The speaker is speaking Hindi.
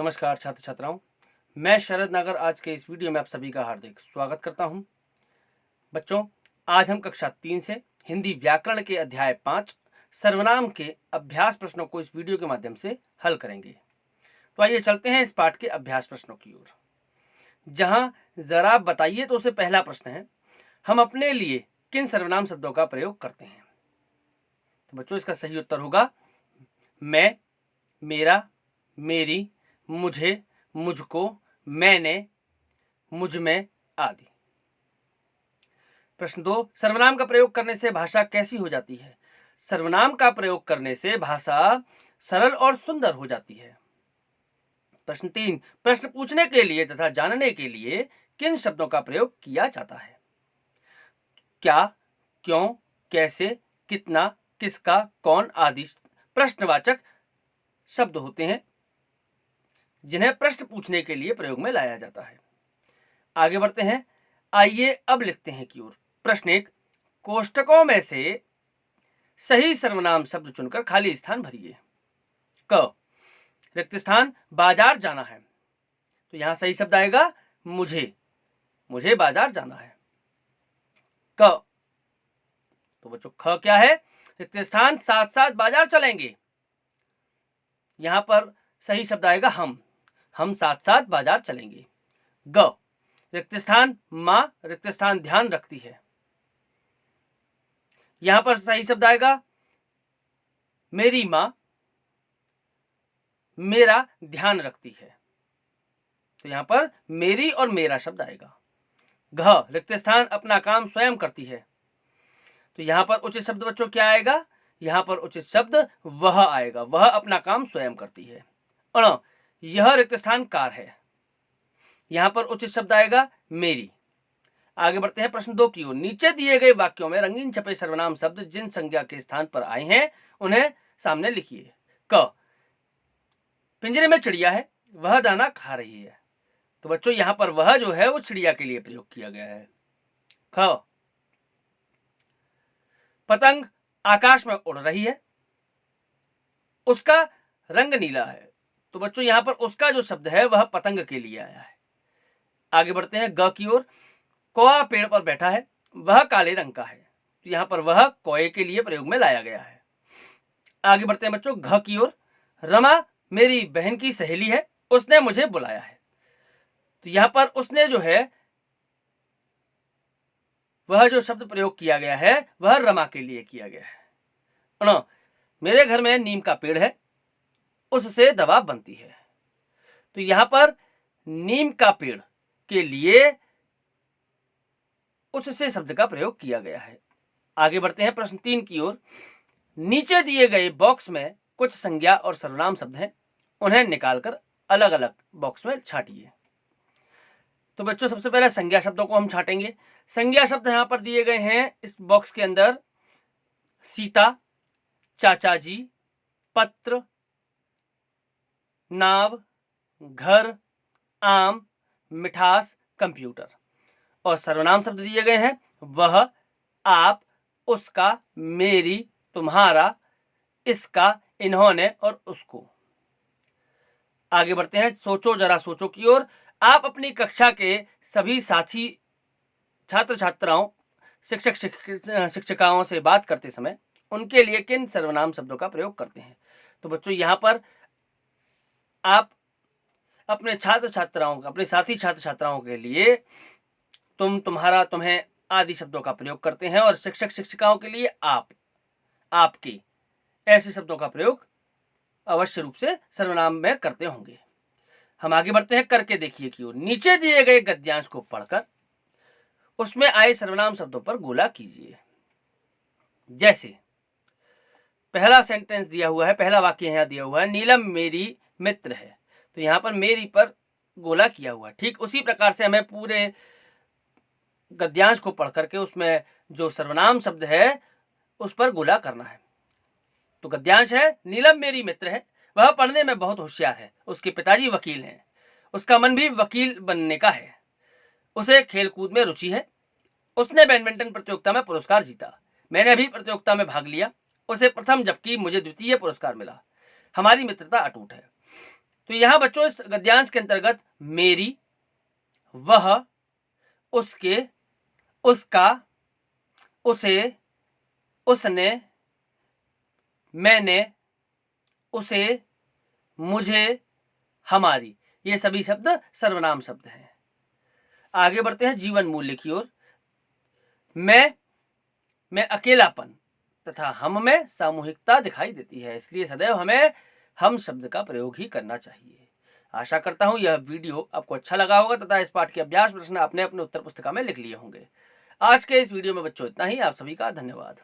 नमस्कार छात्र छात्राओं, मैं शरद नागर आज के इस वीडियो में आप सभी का हार्दिक स्वागत करता हूं। बच्चों, आज हम कक्षा 3 से हिंदी व्याकरण के अध्याय 5 सर्वनाम के अभ्यास प्रश्नों को इस वीडियो के माध्यम से हल करेंगे। तो आइए चलते हैं इस पाठ के अभ्यास प्रश्नों की ओर। जहां जरा बताइए तो उसे पहला प्रश्न है, हम अपने लिए किन सर्वनाम शब्दों का प्रयोग करते हैं? तो बच्चों, इसका सही उत्तर होगा मैं, मेरा, मेरी, मुझे, मुझको, मैंने, मुझमें आदि। प्रश्न 2, सर्वनाम का प्रयोग करने से भाषा कैसी हो जाती है? सर्वनाम का प्रयोग करने से भाषा सरल और सुंदर हो जाती है। प्रश्न 3, प्रश्न पूछने के लिए तथा जानने के लिए किन शब्दों का प्रयोग किया जाता है? क्या, क्यों, कैसे, कितना, किसका, कौन आदि प्रश्नवाचक शब्द होते हैं जिन्हें प्रश्न पूछने के लिए प्रयोग में लाया जाता है। आगे बढ़ते हैं, आइए अब लिखते हैं की ओर। प्रश्न 1, कोष्टकों में से सही सर्वनाम शब्द चुनकर खाली स्थान भरिए। क, रिक्त स्थान बाजार जाना है, तो यहां सही शब्द आएगा मुझे, मुझे बाजार जाना है। क, तो बच्चों ख क्या है? रिक्त स्थान साथ साथ बाजार चलेंगे, यहां पर सही शब्द आएगा हम साथ साथ बाजार चलेंगे। ग, रिक्त स्थान मां, रिक्त स्थान ध्यान रखती है, यहां पर सही शब्द आएगा मेरी मां मेरा ध्यान रखती है, तो यहां पर मेरी और मेरा शब्द आएगा। घ, रिक्त स्थान अपना काम स्वयं करती है, तो यहां पर उचित शब्द बच्चों क्या आएगा? यहां पर उचित शब्द वह आएगा, वह अपना काम स्वयं करती है। अण, यह रिक्त स्थान कार है, यहां पर उचित शब्द आएगा मेरी। आगे बढ़ते हैं प्रश्न 2 की ओर। नीचे दिए गए वाक्यों में रंगीन छपे सर्वनाम शब्द जिन संज्ञा के स्थान पर आए हैं उन्हें सामने लिखिए। क, पिंजरे में चिड़िया है, वह दाना खा रही है, तो बच्चों यहां पर वह जो है वो चिड़िया के लिए प्रयोग किया गया है। ख, पतंग आकाश में उड़ रही है, उसका रंग नीला है, तो बच्चों यहां पर उसका जो शब्द है वह पतंग के लिए आया है। आगे बढ़ते हैं ग की ओर। कौआ पेड़ पर बैठा है, वह काले रंग का है, तो यहां पर वह कौए के लिए प्रयोग में लाया गया है। आगे बढ़ते हैं बच्चों घ की ओर। रमा मेरी बहन की सहेली है, उसने मुझे बुलाया है, तो यहां पर उसने जो है वह जो शब्द प्रयोग किया गया है वह रमा के लिए किया गया है। मेरे घर में नीम का पेड़ है, उससे दवा बनती है, तो यहां पर नीम का पेड़ के लिए उससे शब्द का प्रयोग किया गया है। आगे बढ़ते हैं प्रश्न 3 की ओर। नीचे दिए गए बॉक्स में कुछ संज्ञा और सर्वनाम शब्द हैं, उन्हें निकालकर अलग अलग बॉक्स में छांटिए। तो बच्चों सबसे पहले संज्ञा शब्दों को हम छांटेंगे। संज्ञा शब्द यहां पर दिए गए हैं इस बॉक्स के अंदर। सीता, चाचा जी, पत्र, नाव, घर, आम, मिठास, कंप्यूटर। और सर्वनाम शब्द दिए गए हैं वह, आप, उसका, मेरी, तुम्हारा, इसका, इन्होंने और उसको। आगे बढ़ते हैं सोचो जरा सोचो की ओर। आप अपनी कक्षा के सभी साथी छात्र छात्राओं, शिक्षक शिक्षिकाओं से बात करते समय उनके लिए किन सर्वनाम शब्दों का प्रयोग करते हैं? तो बच्चों यहां पर आप अपने छात्र छात्राओं, अपने साथी छात्र छात्राओं के लिए तुम, तुम्हारा, तुम्हें आदि शब्दों का प्रयोग करते हैं, और शिक्षक शिक्षिकाओं के लिए आप, आपकी, ऐसे शब्दों का प्रयोग अवश्य रूप से सर्वनाम में करते होंगे। हम आगे बढ़ते हैं करके देखिए की ओर। नीचे दिए गए गद्यांश को पढ़कर उसमें आए सर्वनाम शब्दों पर गोला कीजिए। जैसे पहला सेंटेंस दिया हुआ है, पहला वाक्य यहां दिया हुआ है, नीलम मेरी मित्र है, तो यहां पर मेरी पर गोला किया हुआ है। ठीक उसी प्रकार से हमें पूरे गद्यांश को पढ़ करके उसमें जो सर्वनाम शब्द है उस पर गोला करना है। तो गद्यांश है, नीलम मेरी मित्र है, वह पढ़ने में बहुत होशियार है, उसके पिताजी वकील हैं, उसका मन भी वकील बनने का है, उसे खेलकूद में रुचि है, उसने बैडमिंटन प्रतियोगिता में पुरस्कार जीता, मैंने भी प्रतियोगिता में भाग लिया, उसे प्रथम जबकि मुझे द्वितीय पुरस्कार मिला, हमारी मित्रता अटूट है। तो यहां बच्चों इस गद्यांश के अंतर्गत मेरी, वह, उसके, उसका, उसे, उसने, मैंने, उसे, मुझे, हमारी, ये सभी शब्द सर्वनाम शब्द हैं। आगे बढ़ते हैं जीवन मूल्य की ओर। मैं में अकेलापन तथा हम में सामूहिकता दिखाई देती है, इसलिए सदैव हमें हम शब्द का प्रयोग ही करना चाहिए। आशा करता हूं यह वीडियो आपको अच्छा लगा होगा तथा इस पाठ के अभ्यास प्रश्न आपने अपने उत्तर पुस्तिका में लिख लिए होंगे। आज के इस वीडियो में बच्चों इतना ही। आप सभी का धन्यवाद।